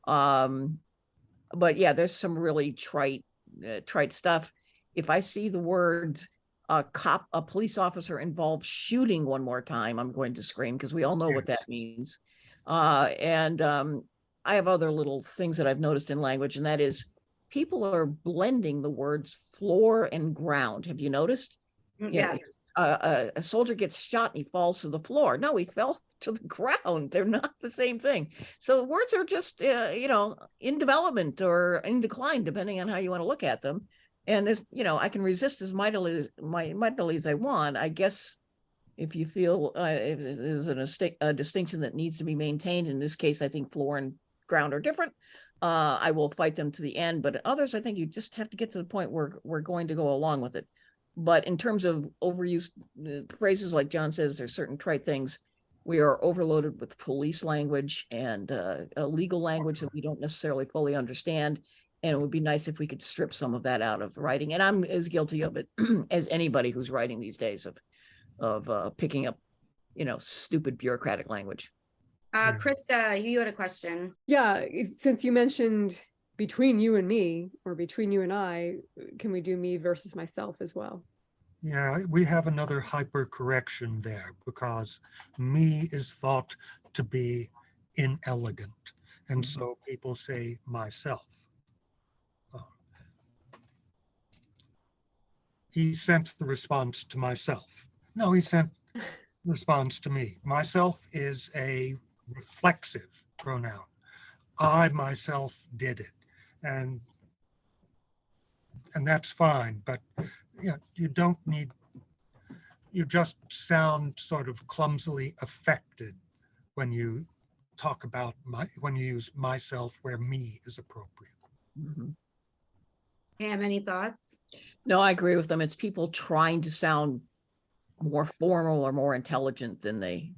[SPEAKER 2] But yeah, there's some really trite stuff. If I see the words a police officer involved shooting one more time, I'm going to scream, because we all know what that means. And I have other little things that I've noticed in language, and that is people are blending the words floor and ground. Have you noticed?
[SPEAKER 1] Yes.
[SPEAKER 2] A soldier gets shot and he falls to the floor. No, he fell to the ground. They're not the same thing. So words are just, in development or in decline, depending on how you want to look at them. And there's, I can resist as mightily as I want. I guess if you feel if there's a distinction that needs to be maintained, in this case, I think floor and ground are different. I will fight them to the end, but others, I think you just have to get to the point where we're going to go along with it. But in terms of overused phrases, like John says, there's certain trite things. We are overloaded with police language and a legal language that we don't necessarily fully understand. And it would be nice if we could strip some of that out of writing. And I'm as guilty of it as anybody who's writing these days of picking up, stupid bureaucratic language.
[SPEAKER 1] Krista, you had a question.
[SPEAKER 8] Yeah, since you mentioned between you and me, or between you and I, can we do me versus myself as well?
[SPEAKER 3] Yeah, we have another hypercorrection there, because me is thought to be inelegant. And so people say myself. He sent the response to myself. No, he sent response to me. Myself is a reflexive pronoun. I myself did it. And that's fine, but you don't need, you just sound sort of clumsily affected when you talk about when you use myself where me is appropriate.
[SPEAKER 2] Mm-hmm.
[SPEAKER 1] Pam, any thoughts?
[SPEAKER 2] No, I agree with them. It's people trying to sound more formal or more intelligent than they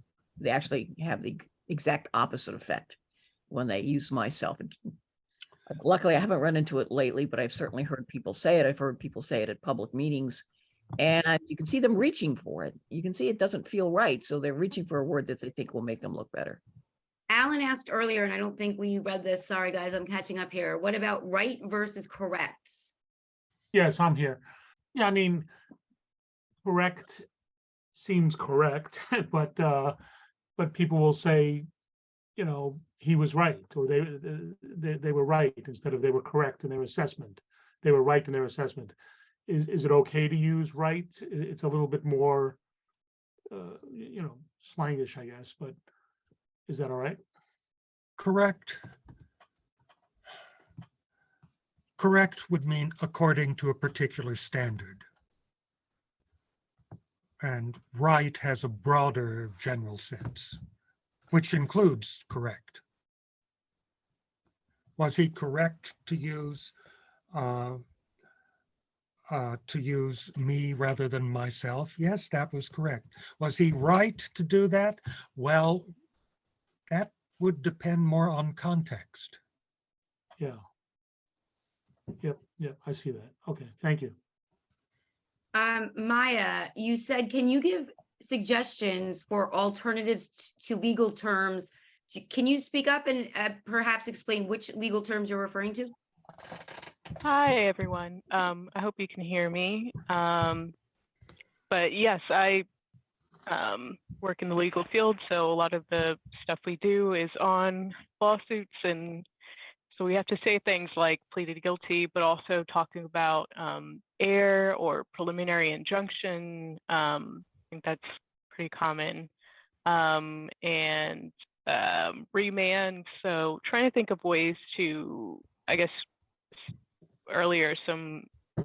[SPEAKER 2] actually have the exact opposite effect when they use myself. Luckily, I haven't run into it lately, but I've certainly heard people say it. I've heard people say it at public meetings, and you can see them reaching for it. You can see it doesn't feel right, so they're reaching for a word that they think will make them look better.
[SPEAKER 1] Alan asked earlier, and I don't think we read this. Sorry, guys, I'm catching up here. What about right versus correct?
[SPEAKER 5] Yes, I'm here. Yeah, I mean, correct seems correct, but people will say, he was right, or they were right, instead of they were correct in their assessment. They were right in their assessment. Is it okay to use right? It's a little bit more, slangish, I guess, but is that all right?
[SPEAKER 3] Correct. Correct would mean according to a particular standard. And right has a broader general sense, which includes correct. Was he correct to use me rather than myself? Yes, that was correct. Was he right to do that? Well, that would depend more on context.
[SPEAKER 5] Yeah. Yep, I see that. Okay, thank you.
[SPEAKER 1] Maya, you said, can you give suggestions for alternatives to legal terms? Can you speak up and perhaps explain which legal terms you're referring to?
[SPEAKER 9] Hi, everyone. I hope you can hear me. But yes, I work in the legal field, so a lot of the stuff we do is on lawsuits, and so we have to say things like pleaded guilty, but also talking about error or preliminary injunction. I think that's pretty common. And remand. So trying to think of ways to, I guess, earlier,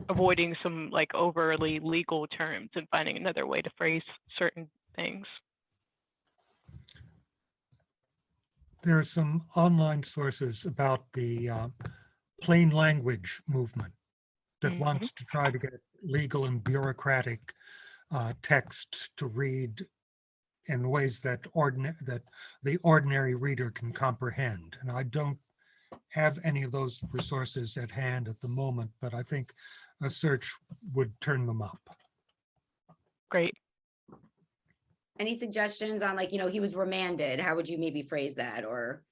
[SPEAKER 9] avoiding some like overly legal terms and finding another way to phrase certain things.
[SPEAKER 3] there are some online sources about the plain language movement that wants to try to get legal and bureaucratic text to read in ways that the ordinary reader can comprehend. And I don't have any of those resources at hand at the moment, but I think a search would turn them up.
[SPEAKER 9] Great.
[SPEAKER 1] Any suggestions on, like, he was remanded? How would you maybe phrase that? Or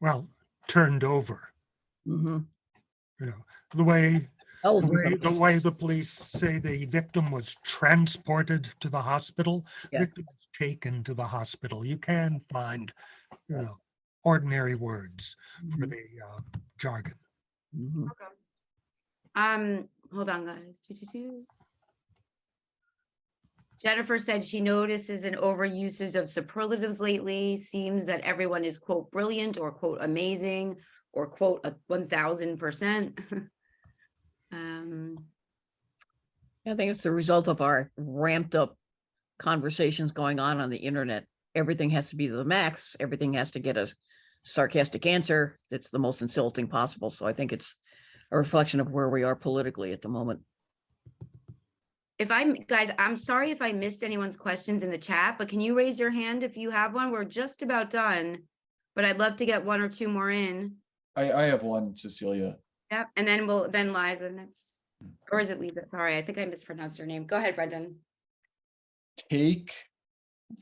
[SPEAKER 3] well, turned over.
[SPEAKER 2] Mm-hmm.
[SPEAKER 3] The way
[SPEAKER 2] Oh,
[SPEAKER 3] the way the police say the victim was transported to the hospital,
[SPEAKER 2] yes.
[SPEAKER 3] victim was taken to the hospital. You can find, ordinary words for the jargon.
[SPEAKER 2] Mm-hmm.
[SPEAKER 1] hold on, guys. Jennifer said she notices an overusage of superlatives lately. Seems that everyone is, quote, brilliant or, quote, amazing or, quote, 1000%.
[SPEAKER 2] I think it's the result of our ramped up conversations going on the internet. Everything has to be to the max. Everything has to get a sarcastic answer that's the most insulting possible. So I think it's a reflection of where we are politically at the moment.
[SPEAKER 1] Guys, I'm sorry if I missed anyone's questions in the chat, but can you raise your hand if you have one? We're just about done, but I'd love to get one or two more in.
[SPEAKER 4] I have one, Cecilia.
[SPEAKER 1] Yep, and then then Liza next. Or is it Lisa? Sorry, I think I mispronounced your name. Go ahead, Brendan.
[SPEAKER 4] Take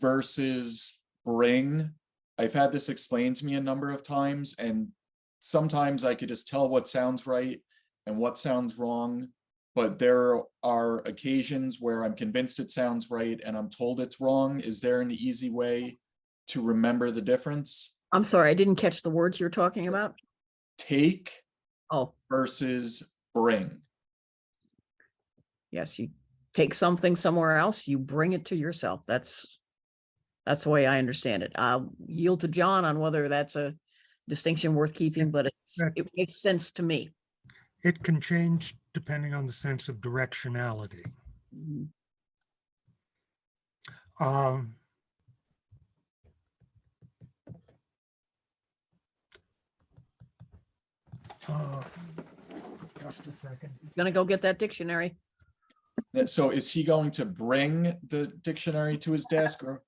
[SPEAKER 4] versus bring. I've had this explained to me a number of times, and sometimes I could just tell what sounds right and what sounds wrong. But there are occasions where I'm convinced it sounds right and I'm told it's wrong. Is there an easy way to remember the difference?
[SPEAKER 2] I'm sorry, I didn't catch the words you're talking about.
[SPEAKER 4] Take
[SPEAKER 2] Oh,
[SPEAKER 4] versus bring.
[SPEAKER 2] yes, you take something somewhere else, you bring it to yourself. That's the way I understand it. I'll yield to John on whether that's a distinction worth keeping, but it makes sense to me.
[SPEAKER 3] It can change depending on the sense of directionality.
[SPEAKER 2] Mm-hmm.
[SPEAKER 3] Just a second.
[SPEAKER 2] Gonna go get that dictionary.
[SPEAKER 4] So is he going to bring the dictionary to his desk, or?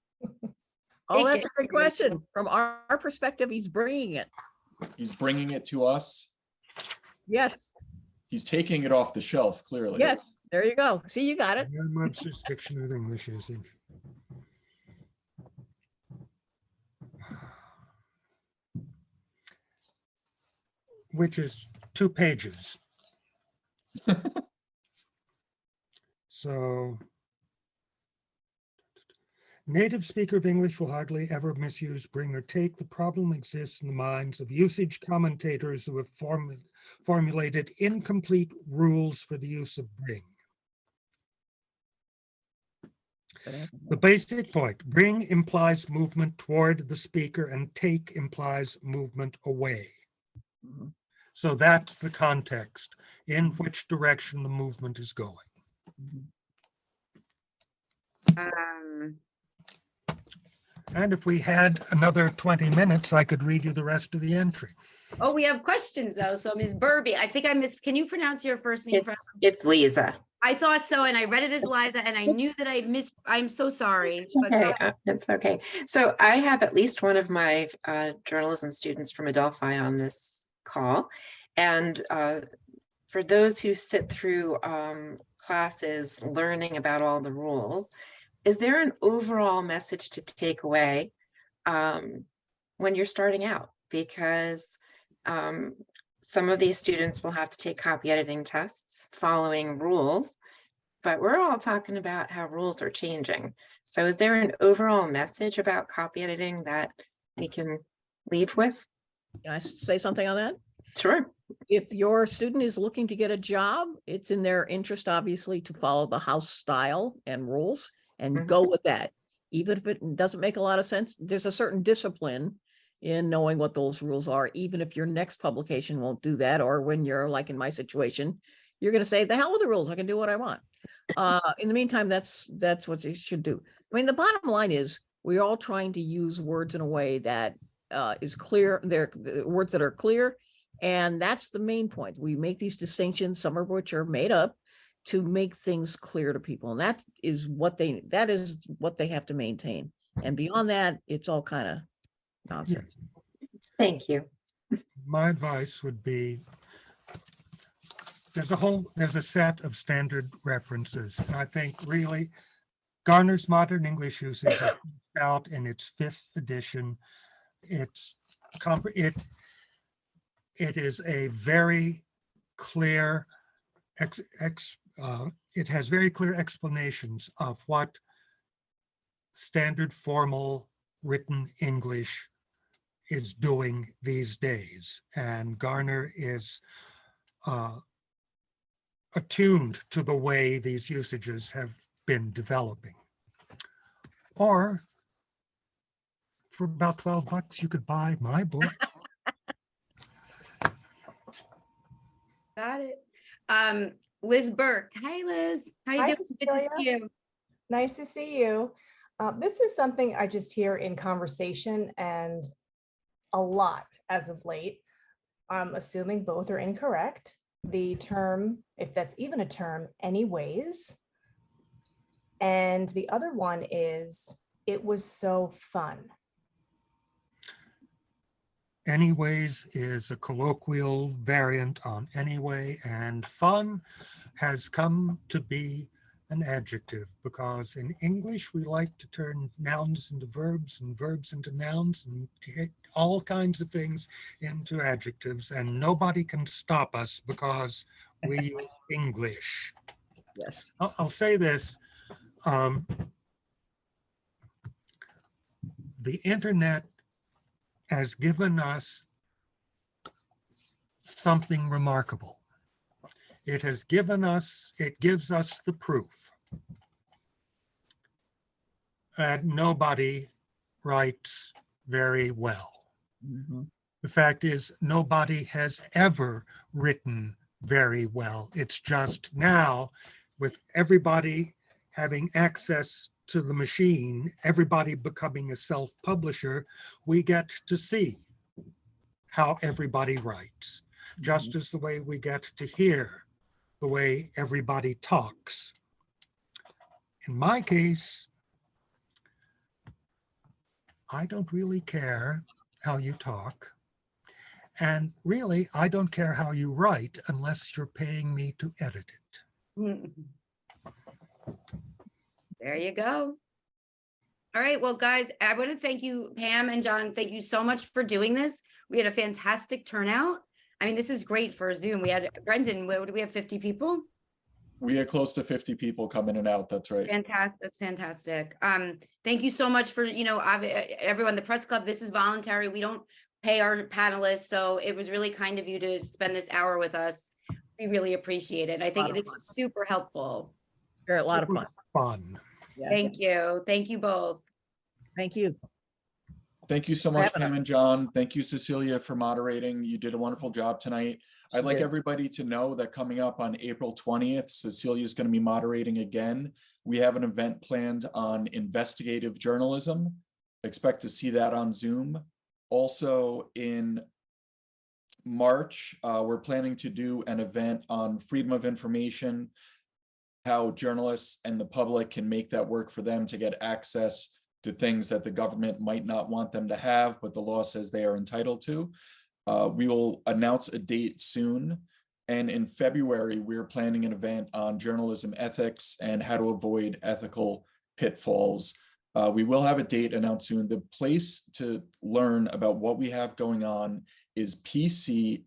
[SPEAKER 2] Oh, that's a good question. From our perspective, he's bringing it.
[SPEAKER 4] He's bringing it to us?
[SPEAKER 2] Yes.
[SPEAKER 4] He's taking it off the shelf, clearly.
[SPEAKER 2] Yes, there you go. See, you got it.
[SPEAKER 3] Webster's Dictionary of English is in. Which is 2 pages. So, native speaker of English will hardly ever misuse bring or take. The problem exists in the minds of usage commentators who have formulated incomplete rules for the use of bring. The basic point, bring implies movement toward the speaker and take implies movement away.
[SPEAKER 2] Mhm.
[SPEAKER 3] So that's the context in which direction the movement is going. And if we had another 20 minutes, I could read you the rest of the entry.
[SPEAKER 1] Oh, we have questions though. So Ms. Burby, I think I missed, can you pronounce your first name?
[SPEAKER 10] It's Lisa.
[SPEAKER 1] I thought so, and I read it as Liza, and I knew that I missed, I'm so sorry.
[SPEAKER 10] It's okay. It's okay. So I have at least one of my journalism students from Adelphi on this call. And for those who sit through classes learning about all the rules, is there an overall message to take away when you're starting out? Because some of these students will have to take copy editing tests following rules, but we're all talking about how rules are changing. So is there an overall message about copy editing that we can leave with?
[SPEAKER 2] Can I say something on that?
[SPEAKER 10] Sure.
[SPEAKER 2] If your student is looking to get a job, it's in their interest, obviously, to follow the house style and rules and go with that. Even if it doesn't make a lot of sense, there's a certain discipline in knowing what those rules are, even if your next publication won't do that, or when you're like in my situation, you're going to say, the hell with the rules. I can do what I want. In the meantime, that's what you should do. I mean, the bottom line is we're all trying to use words in a way that is clear. They're words that are clear. And that's the main point. We make these distinctions, some of which are made up, to make things clear to people. And that is what they have to maintain. And beyond that, it's all kind of nonsense.
[SPEAKER 10] Thank you.
[SPEAKER 3] My advice would be, there's a set of standard references. And I think really Garner's Modern English Usage is out in its 5th edition. It is a very clear, it has very clear explanations of what standard formal written English is doing these days. And Garner is attuned to the way these usages have been developing. Or for about $12, you could buy my book.
[SPEAKER 1] Got it. Liz Burke. Hi, Liz. How you
[SPEAKER 11] Hi,
[SPEAKER 1] doing? Good to
[SPEAKER 11] Cecilia.
[SPEAKER 1] see you.
[SPEAKER 11] Nice to see you. This is something I just hear in conversation and a lot as of late. I'm assuming both are incorrect. The term, if that's even a term, anyways. And the other one is, it was so fun.
[SPEAKER 3] Anyways is a colloquial variant on anyway, and fun has come to be an adjective because in English we like to turn nouns into verbs and verbs into nouns and all kinds of things into adjectives, and nobody can stop us because we use English.
[SPEAKER 2] Yes.
[SPEAKER 3] I'll say this. The internet has given us something remarkable. It gives us the proof that nobody writes very well.
[SPEAKER 2] Mm-hmm.
[SPEAKER 3] The fact is, nobody has ever written very well. It's just now, with everybody having access to the machine, everybody becoming a self-publisher, we get to see how everybody writes, just as the way we get to hear the way everybody talks. In my case, I don't really care how you talk. And really, I don't care how you write unless you're paying me to edit it.
[SPEAKER 1] There you go. All right. Well, guys, I want to thank you, Pam and John. Thank you so much for doing this. We had a fantastic turnout. I mean, this is great for Zoom. We had Brendan, what do we have, 50 people?
[SPEAKER 4] We had close to 50 people come in and out. That's right.
[SPEAKER 1] Fantastic. That's fantastic. Thank you so much for, everyone, the press club, this is voluntary. We don't pay our panelists. So it was really kind of you to spend this hour with us. We really appreciate it. I think this was super helpful.
[SPEAKER 2] A lot of
[SPEAKER 3] fun.
[SPEAKER 2] Yeah.
[SPEAKER 1] Thank you. Thank you both.
[SPEAKER 2] Thank you.
[SPEAKER 4] Thank you so much, Pam and John. Thank you, Cecilia, for moderating. You did a wonderful job tonight. I'd like everybody to know that coming up on April 20th, Cecilia is going to be moderating again. We have an event planned on investigative journalism. Expect to see that on Zoom. Also in March, we're planning to do an event on freedom of information, how journalists and the public can make that work for them to get access to things that the government might not want them to have, but the law says they are entitled to. We will announce a date soon. And in February, we're planning an event on journalism ethics and how to avoid ethical pitfalls. We will have a date announced soon. The place to learn about what we have going on is pcli.org.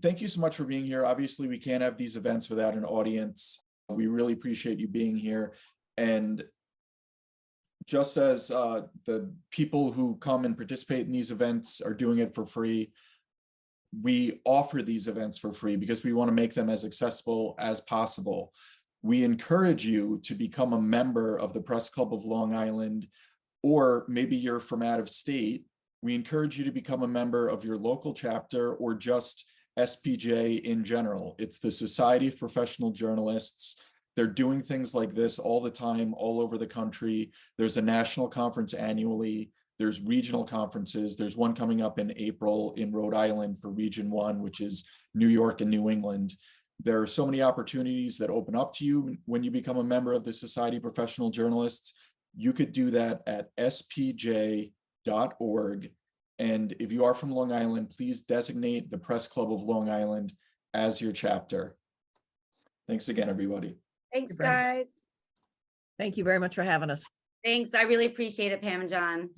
[SPEAKER 4] Thank you so much for being here. Obviously, we can't have these events without an audience. We really appreciate you being here. And just as the people who come and participate in these events are doing it for free, we offer these events for free because we want to make them as accessible as possible. We encourage you to become a member of the Press Club of Long Island, or maybe you're from out of state. We encourage you to become a member of your local chapter or just SPJ in general. It's the Society of Professional Journalists. They're doing things like this all the time, all over the country. There's a national conference annually. There's regional conferences. There's one coming up in April in Rhode Island for Region 1, which is New York and New England. There are so many opportunities that open up to you when you become a member of the Society of Professional Journalists. You could do that at spj.org. And if you are from Long Island, please designate the Press Club of Long Island as your chapter. Thanks again, everybody.
[SPEAKER 1] Thanks,
[SPEAKER 2] Brenda.
[SPEAKER 1] guys.
[SPEAKER 2] Thank you very much for having us.
[SPEAKER 1] Thanks. I really appreciate it, Pam and John.